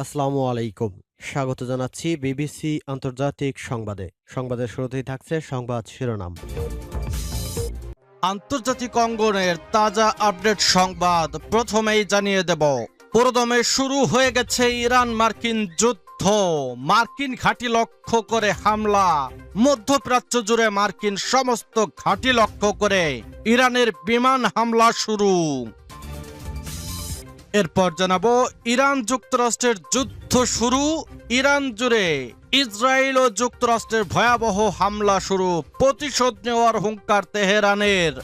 আসসালামু আলাইকুম। স্বাগত জানাচ্ছি বিবিসি আন্তর্জাতিক সংবাদে। সংবাদের শুরুতেই থাকছে সংবাদ শিরোনাম। আন্তর্জাতিক অঙ্গনের তাজা আপডেট সংবাদ প্রথমেই জানিয়ে দেব। পুরোদমে শুরু হয়ে গেছে ইরান মার্কিন যুদ্ধ। মার্কিন ঘাঁটি লক্ষ্য করে হামলা। মধ্যপ্রাচ্য জুড়ে মার্কিন সমস্ত ঘাঁটি লক্ষ্য করে ইরানের বিমান হামলা শুরু। এরপর জানাবো ইরান যুক্তরাষ্ট্রের যুদ্ধ শুরু। ইরান জুড়ে ইসরায়েল ও যুক্তরাষ্ট্রের ভয়াবহ হামলা শুরু। প্রতিশোধ নেওয়ার হুঙ্কার তেহরানের।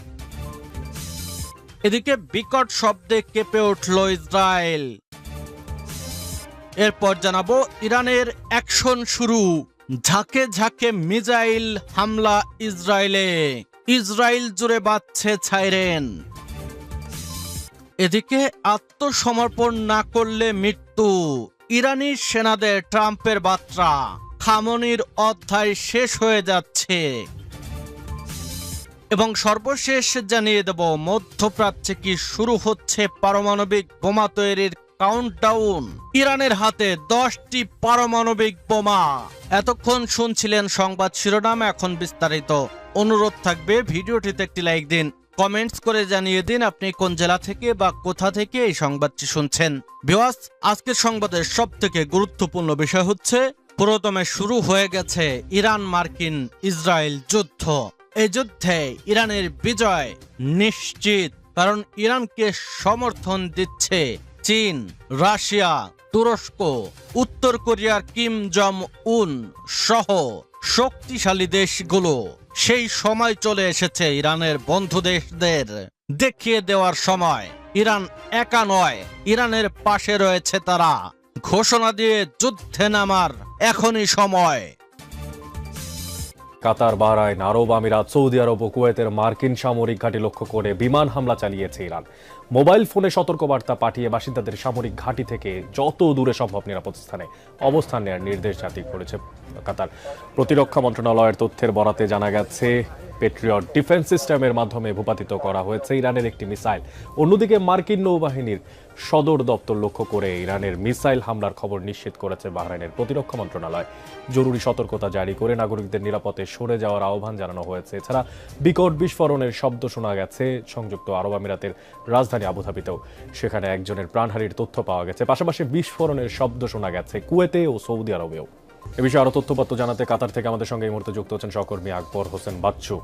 এদিকে বিকট শব্দে কেঁপে উঠল ইসরায়েল। এরপর জানাবো ইরানের অ্যাকশন শুরু। ঝাঁকে ঝাঁকে মিসাইল হামলা ইসরায়েলে। ইসরায়েল জুড়ে বাজছে সাইরেন। এদিকে আত্মসমর্পণ না করলে মৃত্যু। ইরানি সেনাদের ট্রাম্পের বার্তা। খামনির অধ্যায় শেষ হয়ে যাচ্ছে। এবং সর্বশেষ জানিয়ে দেব মধ্যপ্রাচ্যে কি শুরু হচ্ছে পারমাণবিক বোমা তৈরির কাউন্টডাউন। ইরানের হাতে 10টি পারমাণবিক বোমা। এতক্ষণ শুনছিলেন সংবাদ শিরোনাম, এখন বিস্তারিত। অনুরোধ থাকবে ভিডিওটিতে একটি লাইক দিন, কমেন্টস করে জানিয়ে দিন আপনি কোন জেলা থেকে বা কোথা থেকে এই সংবাদটি শুনছেন। ভিউয়ার্স, আজকের সংবাদের সবথেকে গুরুত্বপূর্ণ বিষয় হচ্ছে পুরোদমে শুরু হয়ে গেছে ইরান মার্কিন ইসরায়েল যুদ্ধ। এই যুদ্ধে ইরানের বিজয় নিশ্চিত, কারণ ইরানকে সমর্থন দিচ্ছে চীন, রাশিয়া, তুরস্ক, উত্তর কোরিয়ার কিম জং উন সহ শক্তিশালী দেশগুলো। সেই সময় চলে এসেছে ইরানের বন্ধু দেশদের দেখিয়ে দেওয়ার সময়। ইরান একা নয়, ইরানের পাশে রয়েছে তারা। ঘোষণা দিয়ে যুদ্ধে নামার এখনই সময়। কাতার, বাহরাইন, আরব আমিরাত, সৌদি আরব ও কুয়েতের মার্কিন সামরিক ঘাঁটি লক্ষ্য করে বিমান হামলা চালিয়েছে ইরান। মোবাইল ফোনে সতর্কবার্তা পাঠিয়ে বাসিন্দাদের সামরিক ঘাঁটি থেকে যত দূরে সম্ভব নিরাপদ স্থানে অবস্থান নেওয়ার নির্দেশ জারি করেছে কাতার। প্রতিরক্ষা মন্ত্রণালয়ের তথ্যের বরাতে জানা গেছে, পেট্রিয়ট ডিফেন্স সিস্টেমের মাধ্যমে ভূপাতিত করা হয়েছে ইরানের একটি মিসাইল। অন্যদিকে মার্কিন নৌবাহিনীর সদর দপ্তর লক্ষ্য করে ইরানের মিসাইল হামলার খবর নিশ্চিত করেছে বাহরাইনের প্রতিরক্ষা মন্ত্রণালয়। জরুরি সতর্কতা জারি করে নাগরিকদের নিরাপদে সরে যাওয়ার আহ্বান জানানো হয়েছে। এছাড়া বিকট বিস্ফোরণের শব্দ শোনা গেছে সংযুক্ত আরব আমিরাতের রাজধানী আবুধাবিতেও। সেখানে একজনের প্রাণহানির তথ্য পাওয়া গেছে। পাশাপাশি বিস্ফোরণের শব্দ শোনা গেছে কুয়েতে ও সৌদি আরবেও। এ বিষয়ে আরো তথ্যপত্র জানাতে কাতার থেকে আমাদের সঙ্গে এই মুহূর্তে যুক্ত হচ্ছেন সহকর্মী আকবর হোসেন বাচ্চু।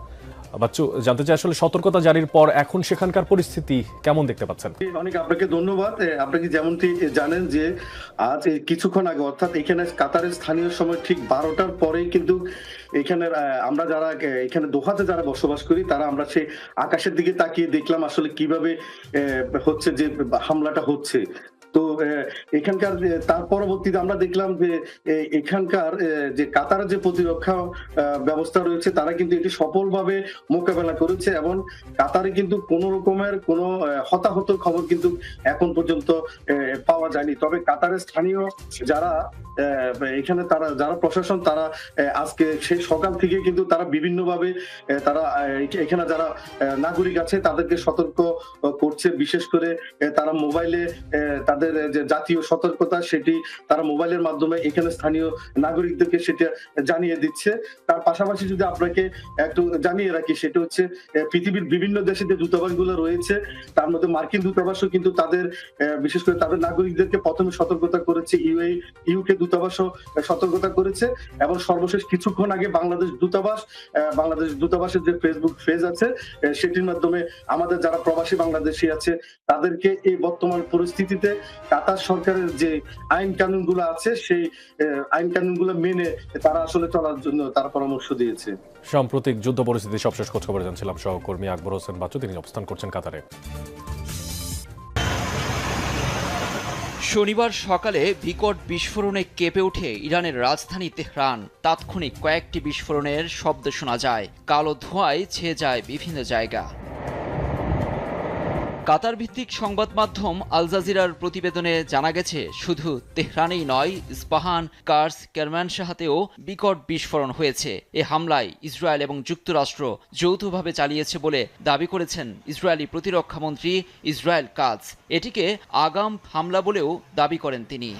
বাচ্চু, জানতে চাই আসলে সতর্কতা জারির পর এখন সেখানকার পরিস্থিতি কেমন দেখতে পাচ্ছেন? অনেক আপনাকে ধন্যবাদ। আপনাকে যেমনটি জানেন যে আজ কিছুক্ষণ আগে, অর্থাৎ এখানে কাতারের স্থানীয় সময় ঠিক 12টার পরেই কিন্তু এখানে আমরা যারা এখানে দোহাতে যারা বসবাস করি তারা আমরা সেই আকাশের দিকে তাকিয়ে দেখলাম আসলে কিভাবে হচ্ছে যে হামলাটা হচ্ছে। তো এখানকার তার পরবর্তীতে আমরা দেখলাম যে এখানকার যে কাতারের যে প্রতিরক্ষা ব্যবস্থা রয়েছে তারা কিন্তু এটি সফলভাবে মোকাবেলা করেছে এবং কাতারে কিন্তু কোন রকমের কোনো হতাহতের খবর কিন্তু এখন পর্যন্ত পাওয়া যায়নি। তবে কাতারের স্থানীয় যারা এখানে তারা যারা প্রশাসন তারা আজকে সেই সকাল থেকে কিন্তু তারা বিভিন্নভাবে তারা এখানে যারা নাগরিক আছে তাদেরকে সতর্ক করছে। বিশেষ করে তারা মোবাইলে তাদের যে জাতীয় সতর্কতা সেটি তারা মোবাইলের মাধ্যমে এখানে স্থানীয় নাগরিকদেরকে সেটা জানিয়ে দিচ্ছে। তার পাশাপাশি যদি আপনাকে একটু জানিয়ে রাখি, সেটা হচ্ছে পৃথিবীর বিভিন্ন দেশে যে দূতাবাসগুলো রয়েছে তার মধ্যে মার্কিন দূতাবাসও কিন্তু তাদের বিশেষ করে তাদের নাগরিকদেরকে প্রথমে সতর্কতা করেছে। ইউকে দূতাবাসও সতর্কতা করেছে এবং সর্বশেষ কিছুক্ষণ আগে বাংলাদেশ দূতাবাসের যে ফেসবুক পেজ আছে সেটির মাধ্যমে আমাদের যারা প্রবাসী বাংলাদেশি আছে তাদেরকে এই বর্তমান পরিস্থিতিতে কাতার সরকারের যে আইন কানুন গুলো আছে সেই আইন কানুন গুলো মেনে তারা আসলে চলার জন্য তারা পরামর্শ দিয়েছে। সাম্প্রতিক যুদ্ধ পরিস্থিতি সবশেষ খবর জানছিলাম সহকর্মী আকবর হোসেন বাচ্চু, তিনি অবস্থান করছেন কাতারে। শনিবার সকালে বিকট বিস্ফোরণে কেঁপে ওঠে ইরানের রাজধানী তেহরান। তাৎক্ষণিক কয়েকটি বিস্ফোরণের শব্দ শোনা যায়, কালো ধোঁয়ায় ছেয়ে যায় বিভিন্ন জায়গা। কাতার ভিত্তিক সংবাদ মাধ্যম আল জাজিরার প্রতিবেদনে জানা গেছে, শুধু তেহরানেই নয়, ইস্পাহান, কার্স, কেরমানশাহাতেও বিকট বিস্ফোরণ হয়েছে। এ হামলায় ইসরায়েল এবং যুক্তরাষ্ট্র যৌথভাবে চালিয়েছে বলে দাবি করেছেন ইসরায়েলি প্রতিরক্ষামন্ত্রী ইসরায়েল কাটজ। এটিকে আগাম হামলা বলেও দাবি করেন তিনি।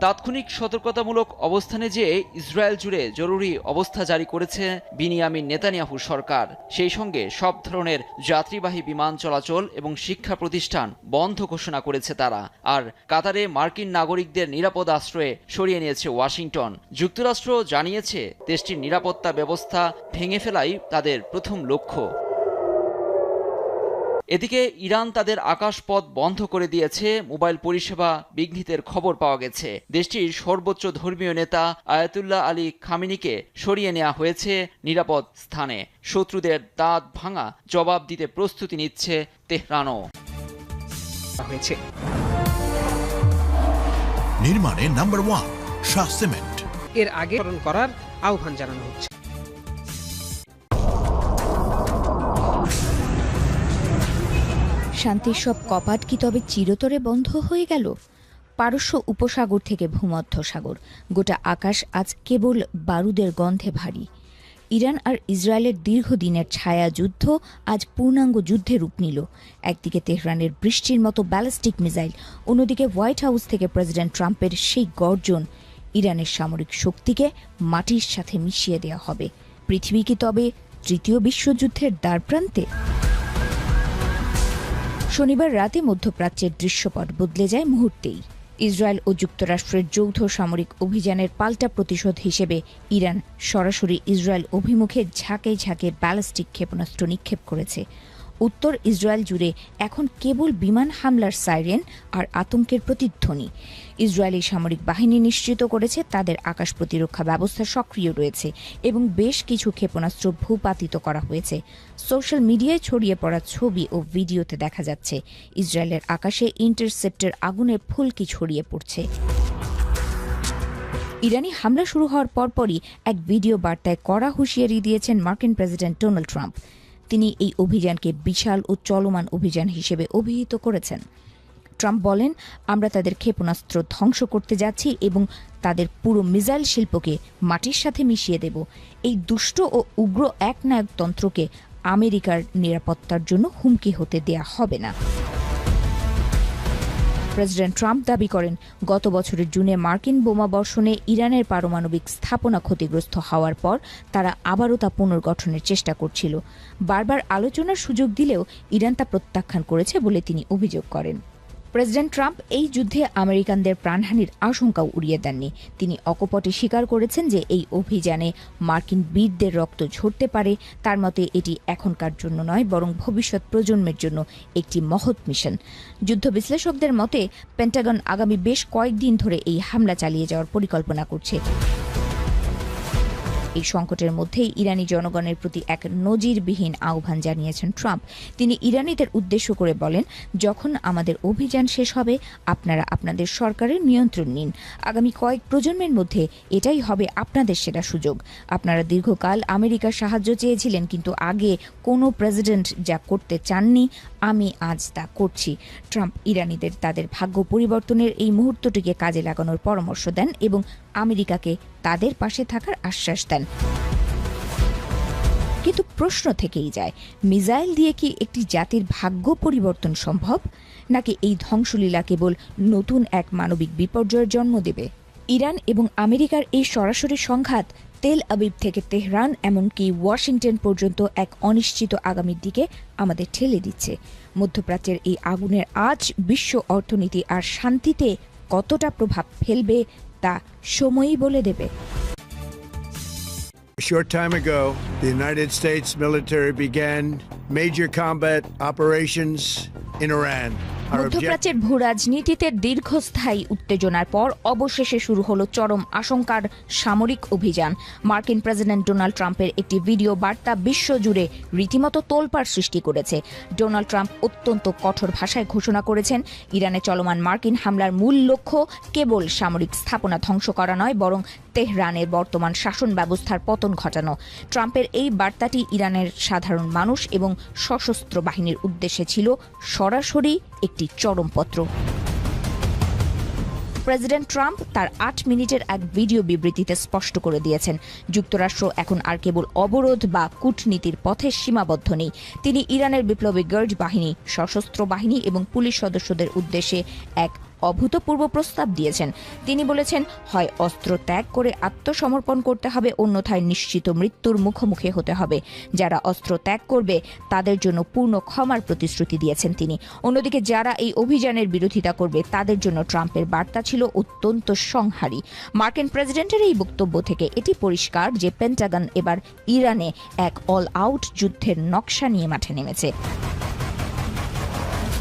তাৎক্ষণিক সতর্কতামূলক অবস্থানে যে ইসরায়েল জুড়ে জরুরি অবস্থা জারি করেছে বিনিয়ামিন নেতানিয়াহু সরকার। সেই সঙ্গে সব ধরনের যাত্রীবাহী বিমান চলাচল এবং শিক্ষা প্রতিষ্ঠান বন্ধ ঘোষণা করেছে তারা। আর কাতারে মার্কিন নাগরিকদের নিরাপদ আশ্রয়ে সরিয়ে নিয়েছে ওয়াশিংটন। যুক্তরাষ্ট্র জানিয়েছে দেশটির নিরাপত্তা ব্যবস্থা ভেঙে ফেলাই তাদের প্রথম লক্ষ্য। এদিকে ইরান তাদের আকাশপথ বন্ধ করে দিয়েছে, মোবাইল পরিষেবা বিঘ্নিতের খবর পাওয়া গেছে। দেশটির সর্বোচ্চ ধর্মীয় নেতা আয়াতুল্লাহ আলী খামেনিকে সরিয়ে নেওয়া হয়েছে নিরাপদ স্থানে। শত্রুদের দাঁত ভাঙা জবাব দিতে প্রস্তুতি নিচ্ছে তেহরানও। নির্মাণে নাম্বার 1 শাহ সিমেন্ট। এর আগে করার আহ্বান জানানো হচ্ছে। শান্তির সব কপাট কি তবে চিরতরে বন্ধ হয়ে গেল? পারস্য উপসাগর থেকে ভূমধ্য সাগর, গোটা আকাশ আজ কেবল বারুদের গন্ধে ভারী। ইরান আর ইসরায়েলের দীর্ঘদিনের ছায়া যুদ্ধ আজ পূর্ণাঙ্গ যুদ্ধে রূপ নিল। একদিকে তেহরানের বৃষ্টির মতো ব্যালিস্টিক মিসাইল, অন্যদিকে হোয়াইট হাউস থেকে প্রেসিডেন্ট ট্রাম্পের সেই গর্জন। ইরানের সামরিক শক্তিকে মাটির সাথে মিশিয়ে দেওয়া হবে। পৃথিবী কি তবে তৃতীয় বিশ্বযুদ্ধের দ্বারপ্রান্তে? শনিবার রাতে মধ্যপ্রাচ্যের দৃশ্যপট বদলে যায় মুহূর্তেই। ইসরায়েল ও যুক্তরাষ্ট্রের যৌথ সামরিক অভিযানের পাল্টা প্রতিশোধ হিসেবে ইরান সরাসরি ইসরায়েল অভিমুখে ঝাঁকে ঝাঁকে ব্যালিস্টিক ক্ষেপণাস্ত্র নিক্ষেপ করেছে। উত্তর ইসরায়েল জুড়ে এখন কেবল বিমান হামলার সাইরেন আর আতঙ্কের প্রতিধ্বনি। ইসরায়েলি সামরিক বাহিনী নিশ্চিত করেছে তাদের আকাশ প্রতিরক্ষা ব্যবস্থা সক্রিয় রয়েছে এবং বেশ কিছু ক্ষেপণাস্ত্র ভূপাতিত করা হয়েছে। সোশ্যাল মিডিয়ায় ছড়িয়ে পড়া ছবি ও ভিডিওতে দেখা যাচ্ছে ইসরায়েলের আকাশে ইন্টারসেপ্টর আগুনের ফুলকি ছড়িয়ে পড়ছে। ইরানি হামলা শুরু হওয়ার পরপরই এক ভিডিও বার্তায় কড়া হুঁশিয়ারি দিয়েছেন মার্কিন প্রেসিডেন্ট ডোনাল্ড ট্রাম্প। তিনি এই অভিযানকে বিশাল ও চলমান অভিযান হিসেবে অভিহিত করেছেন। ট্রাম্প বলেন, আমরা তাদের ক্ষেপণাস্ত্র ধ্বংস করতে যাচ্ছি এবং তাদের পুরো মিসাইল শিল্পকে মাটির সাথে মিশিয়ে দেব। এই দুষ্ট ও উগ্র একনায়কতন্ত্রকে আমেরিকার নিরাপত্তার জন্য হুমকি হতে দেয়া হবে না। প্রেসিডেন্ট ট্রাম্প দাবি করেন, গত বছরের জুনে মার্কিন বোমা বর্ষণে ইরানের পারমাণবিক স্থাপনা ক্ষতিগ্রস্ত হওয়ার পর তারা আবারও তা পুনর্গঠনের চেষ্টা করছিল। বারবার আলোচনার সুযোগ দিলেও ইরান তা প্রত্যাখ্যান করেছে বলে তিনি অভিযোগ করেন। প্রেসিডেন্ট ট্রাম্প এই যুদ্ধে আমেরিকানদের প্রাণহানির আশঙ্কাও উড়িয়ে দেননি। তিনি অকপটে স্বীকার করেছেন যে এই অভিযানে মার্কিন বীরদের রক্ত ঝরতে পারে। তার মতে এটি এখনকার জন্য নয়, বরং ভবিষ্যৎ প্রজন্মের জন্য একটি মহৎ মিশন। যুদ্ধ বিশ্লেষকদের মতে পেন্টাগন আগামী বেশ কয়েকদিন ধরে এই হামলা চালিয়ে যাওয়ার পরিকল্পনা করছে। এই সংকটের মধ্যেই ইরানি জনগণের প্রতি এক নজিরবিহীন আহ্বান জানিয়েছেন ট্রাম্প। তিনি ইরানিদের উদ্দেশ্য করে বলেন, যখন আমাদের অভিযান শেষ হবে আপনারা আপনাদের সরকারের নিয়ন্ত্রণ নিন। আগামী কয়েক প্রজন্মের মধ্যে এটাই হবে আপনাদের সেরা সুযোগ। আপনারা দীর্ঘকাল আমেরিকার সাহায্য চেয়েছিলেন, কিন্তু আগে কোনো প্রেসিডেন্ট যা করতে চাননি, আমি আজ তা করছি। ট্রাম্প ইরানিদের তাদের ভাগ্য পরিবর্তনের এই মুহূর্তটিকে কাজে লাগানোর পরামর্শ দেন এবং আমেরিকাকে তাদের পাশে থাকার আশ্বাস দেন। কিন্তু প্রশ্ন থেকেই যায়, মিসাইল দিয়ে কি একটি জাতির ভাগ্য পরিবর্তন সম্ভব, নাকি এই ধ্বংসলীলা কেবল নতুন এক মানবিক বিপর্যয়ের জন্ম দেবে? ইরান এবং আমেরিকার এই সরাসরি সংঘাত তেল আবিব থেকে তেহরান এমনকি ওয়াশিংটন পর্যন্ত এক অনিশ্চিত আগামীর দিকে আমাদের ঠেলে দিচ্ছে। মধ্যপ্রাচ্যের এই আগুনের আজ বিশ্ব অর্থনীতি আর শান্তিতে কতটা প্রভাব ফেলবে তা সময়ই বলে দেবে। A short time ago, the United States military began major combat operations in Iran. মধ্যপ্রাচ্যের ভূরাজনীতিতে দীর্ঘস্থায়ী উত্তেজনার পর অবশেষে শুরু হলো চরম আশঙ্কার সামরিক অভিযান। মার্কিন প্রেসিডেন্ট ডোনাল্ড ট্রাম্পের একটি ভিডিও বার্তা বিশ্বজুড়ে রীতিমতো তোলপাড় সৃষ্টি করেছে। ডোনাল্ড ট্রাম্প অত্যন্ত কঠোর ভাষায় ঘোষণা করেছেন, ইরানে চলমান মার্কিন হামলার মূল লক্ষ্য কেবল সামরিক স্থাপনা ধ্বংস করা নয়, বরং তেহরানের বর্তমান শাসন ব্যবস্থার পতন ঘটানো। ট্রাম্পের এই বার্তাটি ইরানের সাধারণ মানুষ এবং সশস্ত্র বাহিনীর উদ্দেশ্যে ছিল সরাসরি একটি চরমপত্র। প্রেসিডেন্ট ট্রাম্প তার 8 মিনিটের এক ভিডিও বিবৃতিতে স্পষ্ট করে দিয়েছেন, যুক্তরাষ্ট্র এখন আর কেবল অবরোধ বা কূটনীতির পথে সীমাবদ্ধ নেই। তিনি ইরানের বিপ্লবী গার্ড বাহিনী, সশস্ত্র বাহিনী এবং পুলিশ সদস্যদের উদ্দেশ্যে এক অভূতপূর্ব প্রস্তাব দিয়েছেন। তিনি বলেছেন, হয় অস্ত্র ত্যাগ করে আত্মসমর্পণ করতে হবে, অন্যথায় নিশ্চিত মৃত্যুর মুখোমুখি হতে হবে। যারা অস্ত্র ত্যাগ করবে তাদের জন্য পূর্ণ ক্ষমার প্রতিশ্রুতি দিয়েছেন তিনি। অন্যদিকে যারা এই অভিযানের বিরোধিতা করবে তাদের জন্য ট্রাম্পের বার্তা ছিল অত্যন্ত সংহারী। মার্কিন প্রেসিডেন্টের এই বক্তব্য থেকে এটি পরিষ্কার যে পেন্টাগন এবার ইরানে এক অল আউট যুদ্ধের নকশা নিয়ে মাঠে নেমেছে।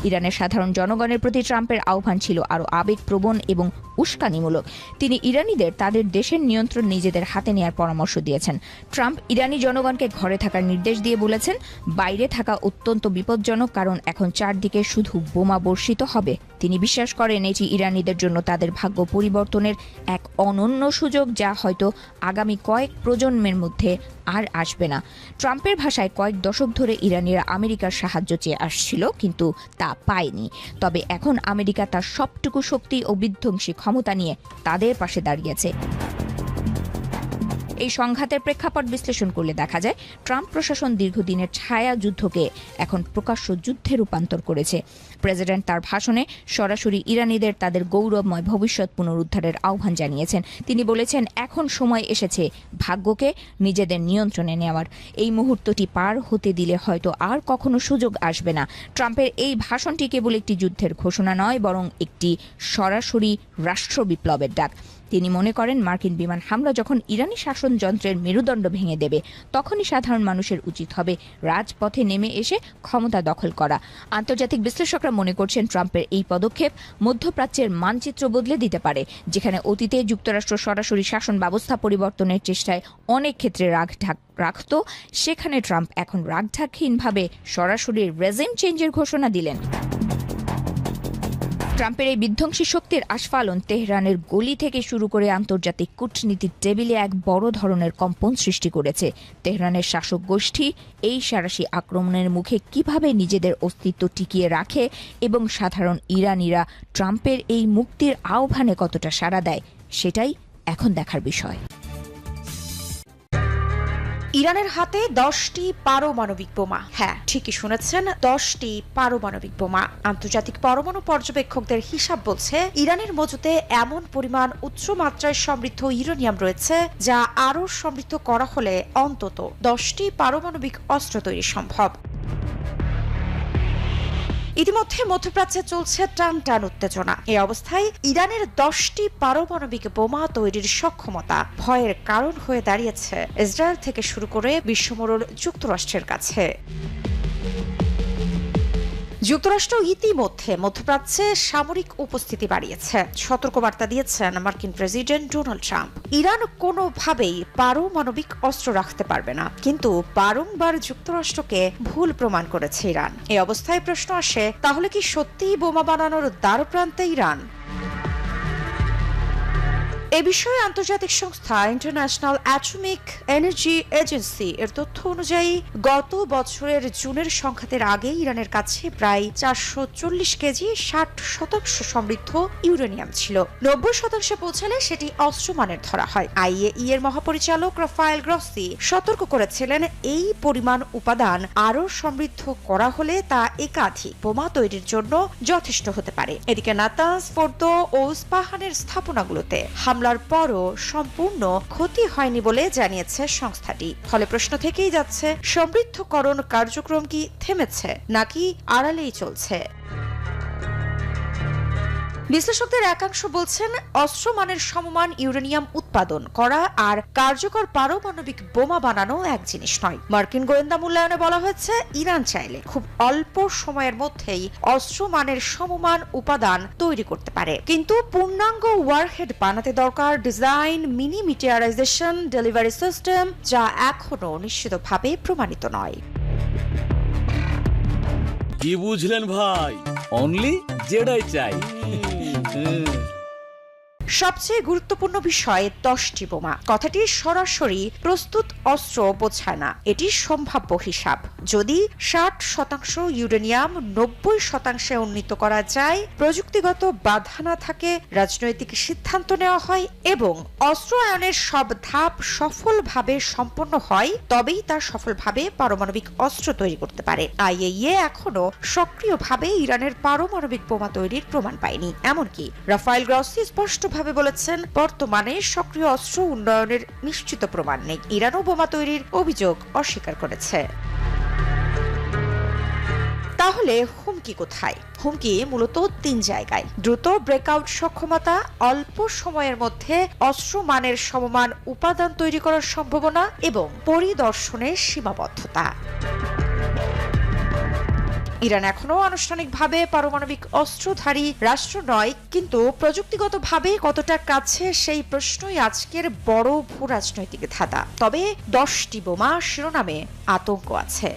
ইরানের সাধারণ জনগণের প্রতি ট্রাম্পের আহ্বান ছিল আরও আবেগপ্রবণ এবং উস্কানিমূলক। তিনি ইরানিদের তাদের দেশের নিয়ন্ত্রণ নিজেদের হাতে নেওয়ার পরামর্শ দিয়েছেন। ট্রাম্প ইরানি জনগণকে ঘরে থাকার নির্দেশ দিয়ে বলেছেন, বাইরে থাকা অত্যন্ত বিপজ্জনক, কারণ এখন চারদিকে শুধু বোমা বর্ষিত হবে। তিনি বিশ্বাস করেন এটি ইরানিদের জন্য তাদের ভাগ্য পরিবর্তনের এক অনন্য সুযোগ, যা হয়তো আগামী কয়েক প্রজন্মের মধ্যে আর আসবে না। ট্রাম্পের ভাষায় কয়েক দশক ধরে ইরানিরা আমেরিকার সাহায্য চেয়ে আসছিল, কিন্তু তা পায়নি। তবে এখন আমেরিকা তার সবটুকু শক্তি ও বিধ্বংসী ক্ষমতা নিয়ে তাদের পাশে দাঁড়িয়েছে। এই সংঘাতের প্রেক্ষাপট বিশ্লেষণ করলে দেখা যায় ট্রাম্প প্রশাসন দীর্ঘদিনের ছায়া যুদ্ধকে এখন প্রকাশ্য যুদ্ধে রূপান্তর করেছে। প্রেসিডেন্ট তার ভাষণে সরাসরি ইরানিদের তাদের গৌরবময় ভবিষ্যৎ পুনরুদ্ধারের আহ্বান জানিয়েছেন। তিনি বলেছেন, এখন সময় এসেছে ভাগ্যকে নিজেদের নিয়ন্ত্রণে নেওয়ার। এই মুহূর্তটি পার হতে দিলে হয়তো আর কখনো সুযোগ আসবে না। ট্রাম্পের এই ভাষণটি কেবল একটি যুদ্ধের ঘোষণা নয়, বরং একটি সরাসরি রাষ্ট্র বিপ্লবের ডাক। তিনি মনে করেন, মার্কিন বিমান হামলা যখন ইরানি শাসনযন্ত্রের মেরুদণ্ড ভেঙে দেবে, তখনই সাধারণ মানুষের উচিত হবে রাজপথে নেমে এসে ক্ষমতা দখল করা। আন্তর্জাতিক বিশ্লেষকরা মনে করছেন, ট্রাম্পের এই পদক্ষেপ মধ্যপ্রাচ্যের মানচিত্র বদলে দিতে পারে। যেখানে অতীতে যুক্তরাষ্ট্র সরাসরি শাসন ব্যবস্থা পরিবর্তনের চেষ্টায় অনেক ক্ষেত্রে রাখত, সেখানে ট্রাম্প এখন রাগঢাকহীনভাবে সরাসরি রেজিম চেঞ্জের ঘোষণা দিলেন। ট্রাম্পের এই বিধ্বংসী শক্তির আস্ফালন তেহরানের গলি থেকে শুরু করে আন্তর্জাতিক কূটনীতির টেবিলে এক বড় ধরনের কম্পন সৃষ্টি করেছে। তেহরানের শাসক গোষ্ঠী এই সাঁড়াশি আক্রমণের মুখে কিভাবে নিজেদের অস্তিত্ব টিকিয়ে রাখে এবং সাধারণ ইরানিরা ট্রাম্পের এই মুক্তির আহ্বানে কতটা সাড়া দেয়, সেটাই এখন দেখার বিষয়। ইরানের হাতে 10টি পারমাণবিক বোমা। হ্যাঁ, ঠিকই শুনেছেন, 10টি পারমাণবিক বোমা। আন্তর্জাতিক পরমাণু পর্যবেক্ষকদের হিসাব বলছে, ইরানের মজুতে এমন পরিমাণ উচ্চ মাত্রায় সমৃদ্ধ ইউরেনিয়াম রয়েছে, যা আরও সমৃদ্ধ করা হলে অন্তত 10টি পারমাণবিক অস্ত্র তৈরি সম্ভব। ইতিমধ্যে মধ্যপ্রাচ্যে চলছে টান টান উত্তেজনা। এই অবস্থায় ইরানের 10টি পারমাণবিক বোমা তৈরির সক্ষমতা ভয়ের কারণ হয়ে দাঁড়িয়েছে ইসরায়েল থেকে শুরু করে বিশ্বমোড়ল যুক্তরাষ্ট্রের কাছে। যুক্তরাষ্ট্র ইতিমধ্যে মধ্যপ্রাচ্যে সামরিক উপস্থিতি বাড়িয়েছে। সতর্কবার্তা দিয়েছেন মার্কিন প্রেসিডেন্ট ডোনাল্ড ট্রাম্প। ইরান কোনোভাবেই পারমাণবিক অস্ত্র রাখতে পারবে না, কিন্তু বারংবার যুক্তরাষ্ট্রকে ভুল প্রমাণ করেছে ইরান। এই অবস্থায় প্রশ্ন আসে, তাহলে কি সত্যিই বোমা বানানোর দ্বারপ্রান্তে ইরান? এ বিষয়ে আন্তর্জাতিক সংস্থা ইন্টারন্যাশনাল অ্যাটমিক এনার্জি এজেন্সি এর তথ্য অনুযায়ী গত বছরের জুনের সংঘাতের আগে ইরানের কাছে প্রায় 440 কেজি 60% সমৃদ্ধ ইউরেনিয়াম ছিল। 90% পৌঁছালে সেটি অস্ত্রমানের ধরা হয়। আইএই এর মহাপরিচালক রাফায়েল গ্রসি সতর্ক করেছিলেন, এই পরিমাণ উপাদান আরও সমৃদ্ধ করা হলে তা একাধিক বোমা তৈরির জন্য যথেষ্ট হতে পারে। এদিকে নাতানজ, ফোর্দো ও ইস্পাহানের স্থাপনাগুলোতে হামলার পরও সম্পূর্ণ ক্ষতি হয়নি বলে জানিয়েছে সংস্থাটি। ফলে প্রশ্ন থেকেই যাচ্ছে, সমৃদ্ধকরণ কার্যক্রম কি থেমেছে নাকি আড়ালেই চলছে? বিশ্লেষকদের একাংশ বলছেন, অস্ত্রমানের সমমান ইউরেনিয়াম উৎপাদন করা আর কার্যকর পারমাণবিক বোমা বানানো এক জিনিস নয়। মার্কিন গোয়েন্দা মূল্যায়নে বলা হয়েছে, ইরান চাইলে খুব অল্প সময়ের মধ্যেই অস্ত্রমানের সমমান উপাদান তৈরি করতে পারে, কিন্তু পূর্ণাঙ্গ ওয়ারহেড বানাতে দরকার ডিজাইন, মিনি মিটিয়ারাইজেশন, ডেলিভারি সিস্টেম, যা এখনো নিশ্চিতভাবে প্রমাণিত নয়। কি বুঝলেন ভাই? অনলি যেটাই চাই। সবচেয়ে গুরুত্বপূর্ণ বিষয় 10টি বোমা কথাটি সরাসরি প্রস্তুত অস্ত্র বোঝায় না, এটি সম্ভাব্য হিসাব। যদি 60% ইউরেনিয়াম 90% উন্নীত করা যায়, প্রযুক্তিগত বাধা না থাকে, রাজনৈতিক সিদ্ধান্ত নেওয়া হয় এবং অস্ত্র আয়নের সব ধাপ সফলভাবে সম্পন্ন হয়, তবেই তা সফলভাবে পারমাণবিক অস্ত্র তৈরি করতে পারে। আইএইএ এখনো সক্রিয়ভাবে ইরানের পারমাণবিক বোমা তৈরির প্রমাণ পায়নি। এমনকি রাফায়েল গ্রসি স্পষ্টভাবে বলেছেন, বর্তমানে সক্রিয় অস্ত্র উন্নয়নের নিশ্চিত প্রমাণ নেই। ইরানও বোমা তৈরির অভিযোগ অস্বীকার করেছে। তাহলে হুমকি কোথায়? হুমকি মূলত 3 জায়গায়। দ্রুত ব্রেকআউট সক্ষমতা, অল্প সময়ের মধ্যে অস্ত্র মানের সমমান উপাদান তৈরি করার সম্ভাবনা এবং পরিদর্শনের সীমাবদ্ধতা। ইরান এখনো আনুষ্ঠানিকভাবে পারমাণবিক অস্ত্রধারী রাষ্ট্র নয়, কিন্তু প্রযুক্তিগতভাবে কতটা কাছে সেই প্রশ্নই আজকের বড় ভূরাজনৈতিক ধাঁধা। তবে 10টি বোমা শিরোনামে আতঙ্ক আছে।